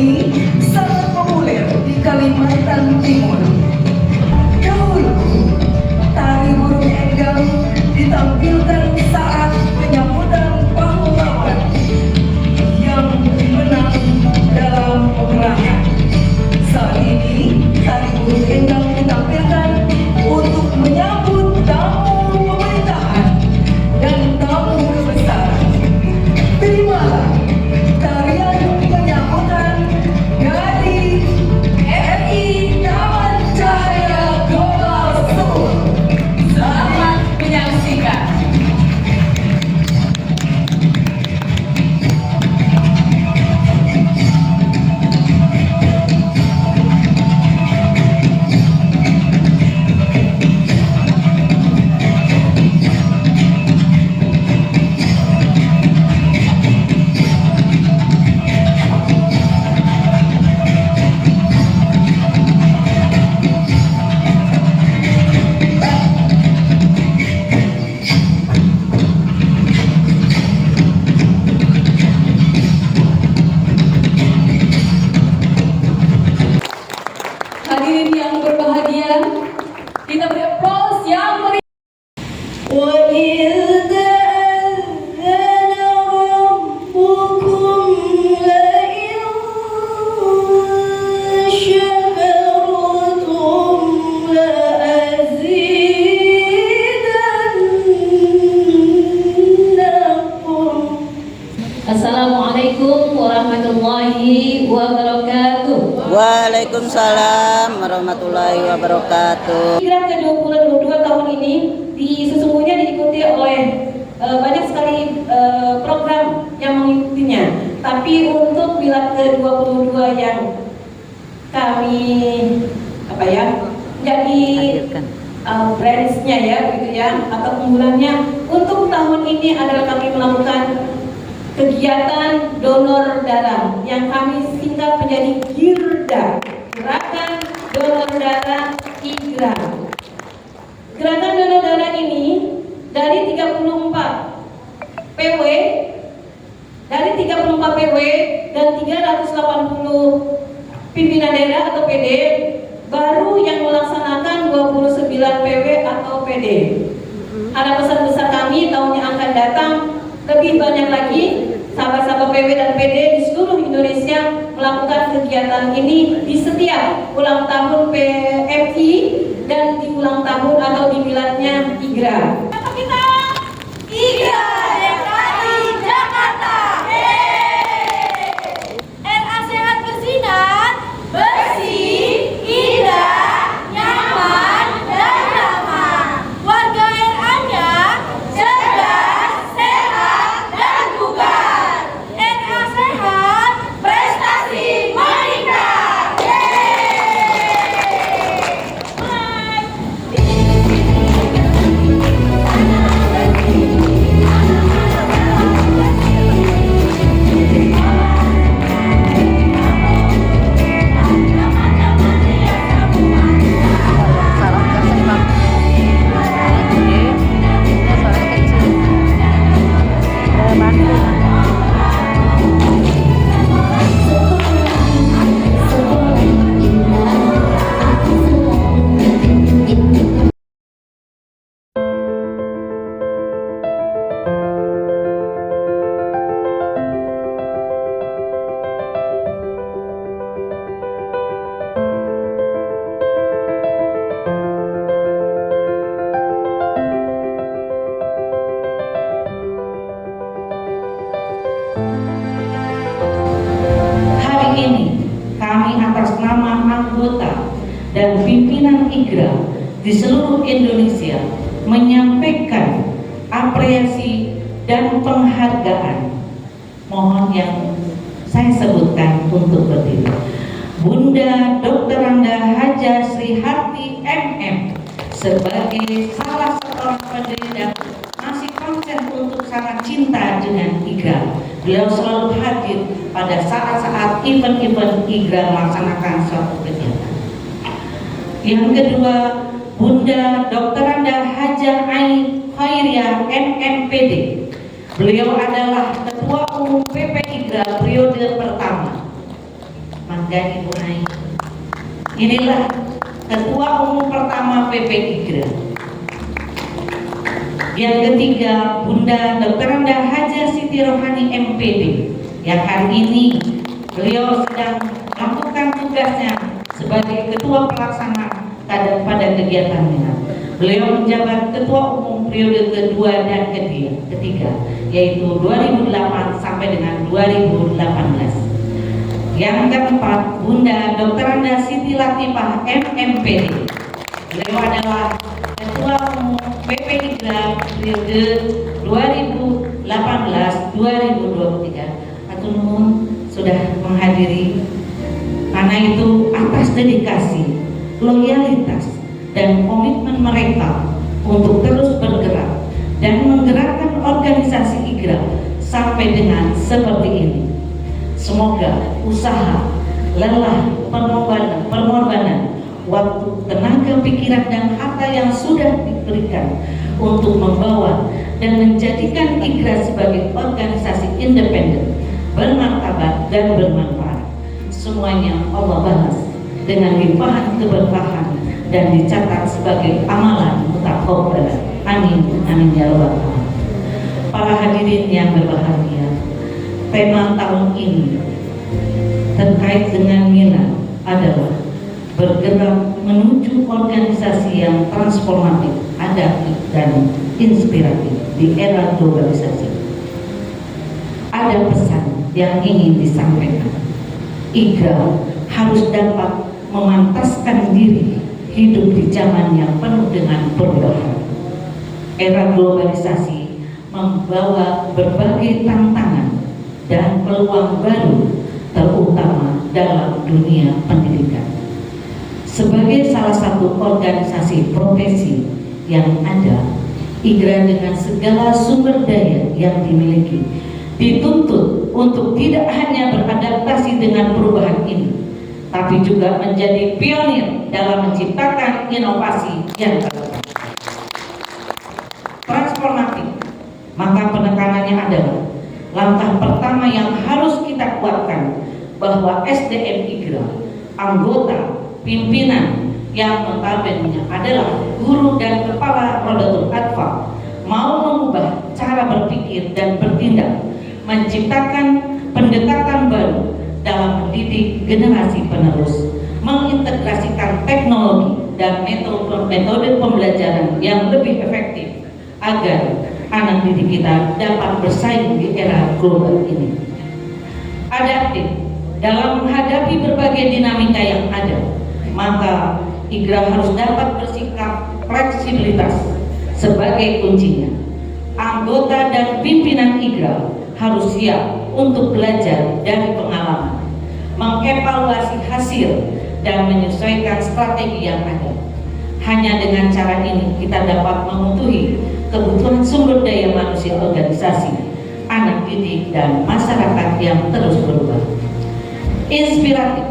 ini sangat populer di Kalimantan Timur. Dahulu, tari burung enggang ditampilkan saat penyambutan pahlawan yang menang dalam peperangan. Saat ini, tari burung enggang ditampilkan untuk menyambut tamu pemerintahan dan tamu kebesaran. Terimalah tarian penyambutan dari RI Taman Cahaya Global School. Selamat menyaksikan. Hadirin yang berbahagia, kita beri aplaus yang meriah. Assalamualaikum warahmatullahi wabarakatuh. Waalaikumsalam warahmatullahi wabarakatuh. Igram ke-2022 tahun ini sesungguhnya diikuti oleh banyak sekali program yang mengikutinya. Tapi untuk Milad ke-22 yang kami jadi brands-nya ya gitu ya, atau unggulannya untuk tahun ini adalah kami melakukan kegiatan donor darah yang kami singkat menjadi GIRDA, Gerakan Donor Darah IGRA. Gerakan donor darah ini dari 34 PW dan 380 pimpinan daerah atau PD, baru yang melaksanakan 29 PW atau PD. Ada pesan besar kami tahun yang akan datang lebih banyak lagi sahabat-sahabat PW dan PD di seluruh Indonesia melakukan kegiatan ini di setiap ulang tahun PMI dan di ulang tahun atau di miladnya IGRA. Kita IGRA DKI Jakarta. RA sehat bersinar, bersih, indah, nyaman, dan ramah. Warga RA-nya cerdas, sehat, dan bugar. RA sehat, prestasi meningkat. Hari ini kami atas nama anggota dan pimpinan IGRA di seluruh Indonesia menyampaikan apresiasi dan penghargaan. Mohon yang saya sebutkan untuk berdiri. Bunda Dr. Anda Haja Sri Harti MM sebagai salah seorang pendiri dan masih konsen untuk sangat cinta dengan IGRA. Beliau selalu hadir pada saat-saat event-event IGRA melaksanakan suatu kegiatan. Yang kedua, Bunda Dr. Anda Haja Ain Khairiyah MMPD. Beliau adalah Ketua Umum PP IGRA periode pertama. Mangga Ibu Ai. Inilah Ketua Umum pertama PP IGRA. Yang ketiga, Bunda Dr. Anda Haja Siti Rohani MPD, yang hari ini beliau sedang melakukan tugasnya sebagai Ketua Pelaksana pada kegiatannya. Beliau menjabat Ketua Umum periode kedua dan ketiga, yaitu 2008 sampai dengan 2018. Yang keempat, Bunda Dr. Anda Siti Latifah MMPD. Beliau adalah Ketua Umum PP IGRA periode 2018-2023. Atur nuhun sudah menghadiri, karena itu atas dedikasi, loyalitas, dan komitmen mereka untuk terus bergerak dan menggerakkan organisasi IGRA sampai dengan seperti ini. Semoga usaha, lelah, pengorbanan, waktu, tenaga, pikiran, dan harta yang sudah diberikan untuk membawa dan menjadikan IGRA sebagai organisasi independen, bermartabat, dan bermanfaat, semuanya Allah balas dengan limpahan keberkahan dan dicatat sebagai amalan mutaqabbalah. Amin, amin ya rabbal alamin. Para hadirin yang berbahagia, tema tahun ini terkait dengan Mina adalah bergerak menuju organisasi yang transformatif, adaptif, dan inspiratif di era globalisasi. Ada pesan yang ingin disampaikan. IGRA harus dapat memantaskan diri hidup di zaman yang penuh dengan perubahan. Era globalisasi membawa berbagai tantangan dan peluang baru, terutama dalam dunia pendidikan. Sebagai salah satu organisasi profesi yang ada, IGRA dengan segala sumber daya yang dimiliki dituntut untuk tidak hanya beradaptasi dengan perubahan ini, tapi juga menjadi pionir dalam menciptakan inovasi yang transformatif. Maka penekanannya adalah langkah pertama yang harus kita kuatkan bahwa SDM IGRA, anggota, pimpinan yang notabene adalah guru dan kepala Rodatul Atfal, mau mengubah cara berpikir dan bertindak, menciptakan pendekatan baru dalam mendidik generasi penerus, mengintegrasikan teknologi dan metode pembelajaran yang lebih efektif agar anak didik kita dapat bersaing di era global ini. Adaptif dalam menghadapi berbagai dinamika yang ada, maka IGRA harus dapat bersikap fleksibilitas sebagai kuncinya. Anggota dan pimpinan IGRA harus siap untuk belajar dari pengalaman, mengevaluasi hasil, dan menyesuaikan strategi yang ada. Hanya dengan cara ini kita dapat memenuhi kebutuhan sumber daya manusia organisasi, anak didik, dan masyarakat yang terus berubah. Inspiratif,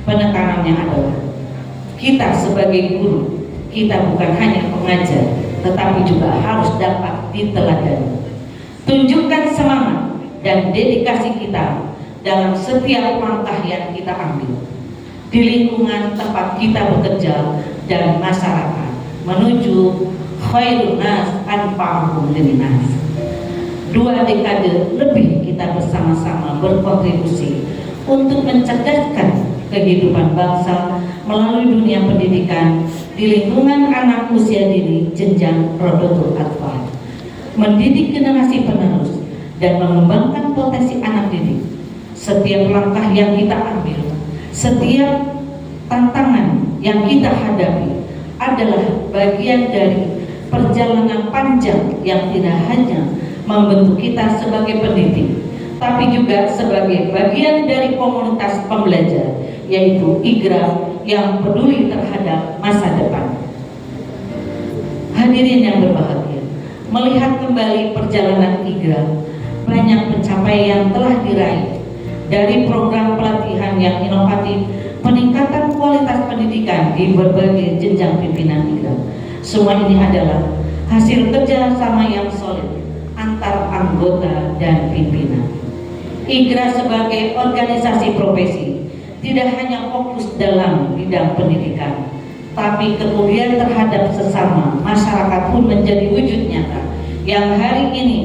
penekanannya adalah kita sebagai guru, kita bukan hanya pengajar, tetapi juga harus dapat diteladani. Tunjukkan semangat dan dedikasi kita dalam setiap langkah yang kita ambil di lingkungan tempat kita bekerja dan masyarakat menuju khairun nas anfa'uhum linnas. 2 dekade lebih kita bersama-sama berkontribusi untuk mencerdaskan kehidupan bangsa melalui dunia pendidikan di lingkungan anak usia dini jenjang Rodatul Atfal, mendidik generasi penerus dan mengembangkan potensi anak didik. Setiap langkah yang kita ambil, setiap tantangan yang kita hadapi adalah bagian dari perjalanan panjang yang tidak hanya membentuk kita sebagai pendidik, tapi juga sebagai bagian dari komunitas pembelajar, yaitu IGRA yang peduli terhadap masa depan. Hadirin yang berbahagia, melihat kembali perjalanan IGRA, banyak pencapaian telah diraih dari program pelatihan yang inovatif, peningkatan kualitas pendidikan di berbagai jenjang pimpinan IGRA. Semua ini adalah hasil kerja sama yang solid antar anggota dan pimpinan. IGRA sebagai organisasi profesi tidak hanya fokus dalam bidang pendidikan, tapi kepedulian terhadap sesama masyarakat pun menjadi wujud nyata. Yang hari ini,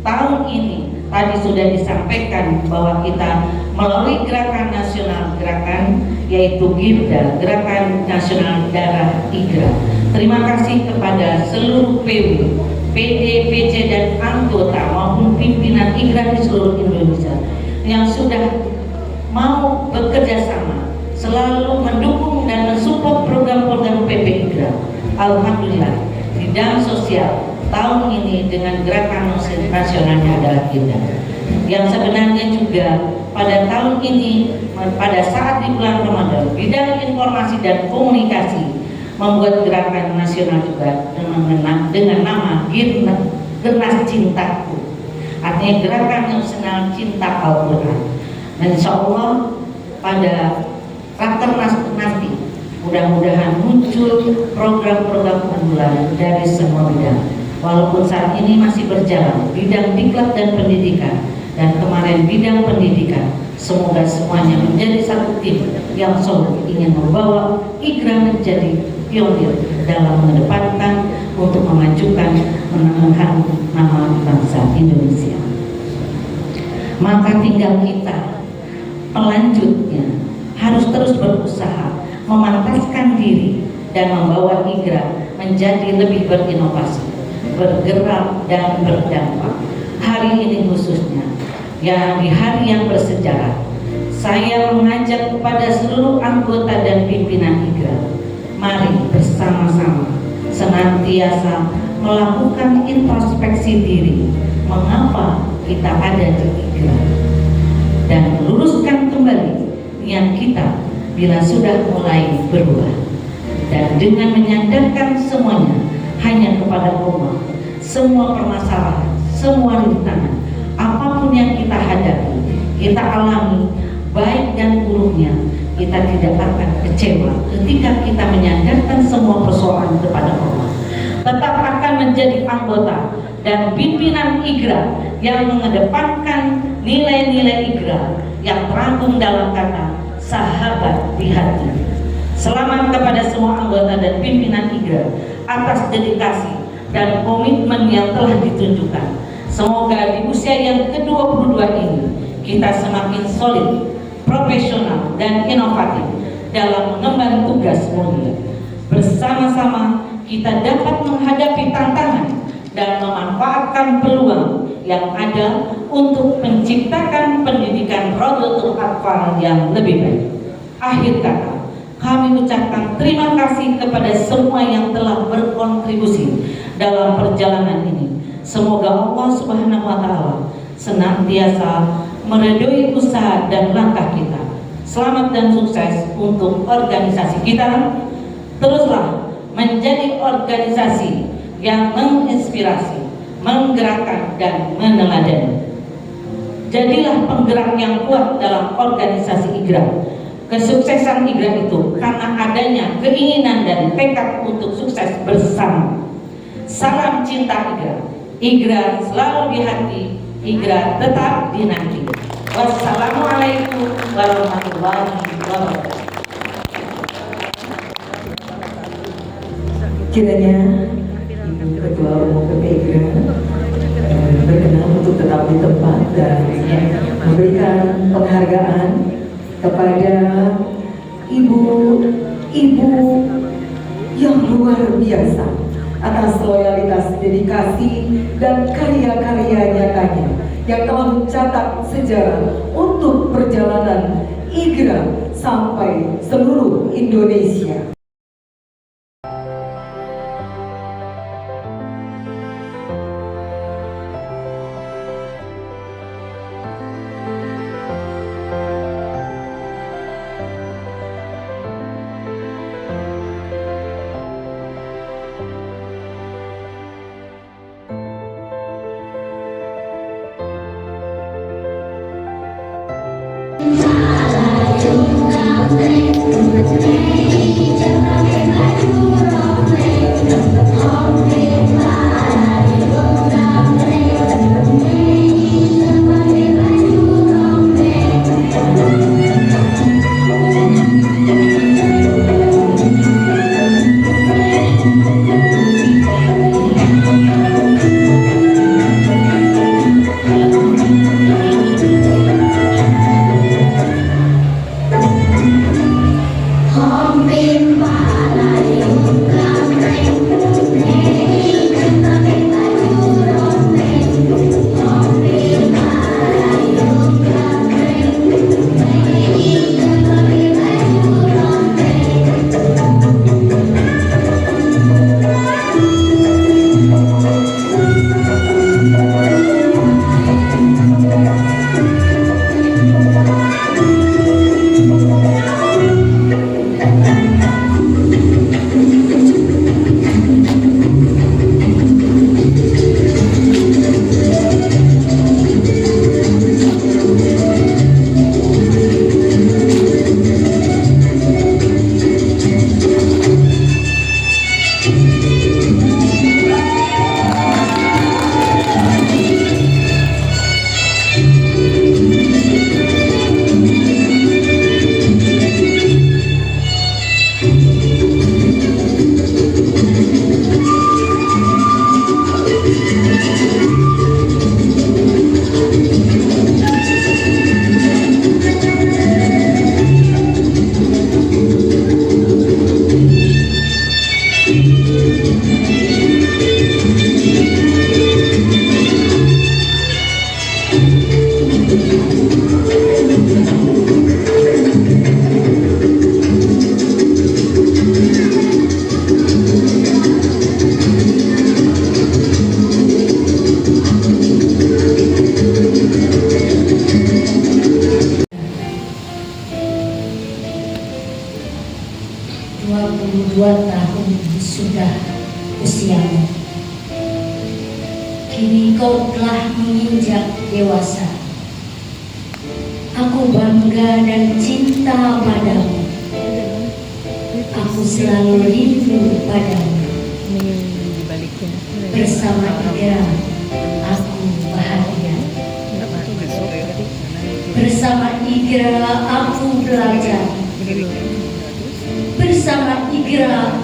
tahun ini, tadi sudah disampaikan bahwa kita melalui gerakan nasional yaitu GIRDA, Gerakan Nasional Darah IGRA. Terima kasih kepada seluruh PW, PD, PC dan anggota maupun pimpinan IGRA di seluruh Indonesia yang sudah mau bekerja sama, selalu mendukung dan mensupport program-program PP IGRA. Alhamdulillah, bidang sosial tahun ini dengan Gerakan Nasionalnya adalah kita. Yang sebenarnya juga pada tahun ini, pada saat di bulan Ramadan, bidang informasi dan komunikasi membuat gerakan nasional juga dengan nama Gernas Cintaku, artinya Gerakan Nasional Cinta Al-Quran. Dan insya Allah pada Rakernas nanti mudah-mudahan muncul program-program unggulan dari semua bidang. Walaupun saat ini masih berjalan bidang diklat dan pendidikan, dan kemarin bidang pendidikan, semoga semuanya menjadi satu tim yang solid ingin membawa IGRA menjadi pionir dalam mengedepankan untuk memajukan menangkan nama bangsa Indonesia. Maka tinggal kita pelanjutnya harus terus berusaha memantaskan diri dan membawa IGRA menjadi lebih berinovasi, bergerak dan berdampak. Hari ini khususnya, yang di hari yang bersejarah, saya mengajak kepada seluruh anggota dan pimpinan IGRA, mari bersama-sama senantiasa melakukan introspeksi diri, mengapa kita ada di IGRA, dan meluruskan kembali niat kita bila sudah mulai berubah. Dan dengan menyandarkan semuanya hanya kepada Allah, semua permasalahan, semua rintangan, apapun yang kita hadapi, kita alami, baik dan buruknya, kita tidak akan kecewa ketika kita menyandarkan semua persoalan kepada Allah. Tetap akan menjadi anggota dan pimpinan IGRA yang mengedepankan nilai-nilai IGRA yang terangkum dalam kata sahabat di hati. Selamat kepada semua anggota dan pimpinan IGRA atas dedikasi dan komitmen yang telah ditunjukkan. Semoga di usia yang ke-22 ini kita semakin solid, profesional dan inovatif dalam mengemban tugas mulia. Bersama-sama kita dapat menghadapi tantangan dan memanfaatkan peluang yang ada untuk menciptakan pendidikan Rodotul Atfal yang lebih baik. Akhir kata, kami ucapkan terima kasih kepada semua yang telah berkontribusi dalam perjalanan ini. Semoga Allah Subhanahu wa Ta'ala senantiasa meridhoi usaha dan langkah kita. Selamat dan sukses untuk organisasi kita. Teruslah menjadi organisasi yang menginspirasi, menggerakkan dan meneladani. Jadilah penggerak yang kuat dalam organisasi IGRA. Kesuksesan IGRA itu karena adanya keinginan dan tekad untuk sukses bersama. Salam cinta IGRA. IGRA selalu di hati, IGRA tetap dinanti. Wassalamualaikum warahmatullahi wabarakatuh. Kiranya Ibu Ketua Umum PP IGRA berkenan untuk tetap di tempat dan memberikan penghargaan kepada ibu-ibu yang luar biasa atas loyalitas, dedikasi, dan karya-karya nyatanya yang telah mencatat sejarah untuk perjalanan IGRA sampai seluruh Indonesia. Hãy subscribe cho kênh Ghiền Mì Gõ để không bỏ lỡ những video hấp dẫn. tahun sudah usiamu. Kini kau telah menginjak dewasa. Aku bangga dan cinta padamu. Aku selalu rindu padamu. Bersama Igra, aku bahagia. Bersama Igra, aku belajar. Bersama Igra,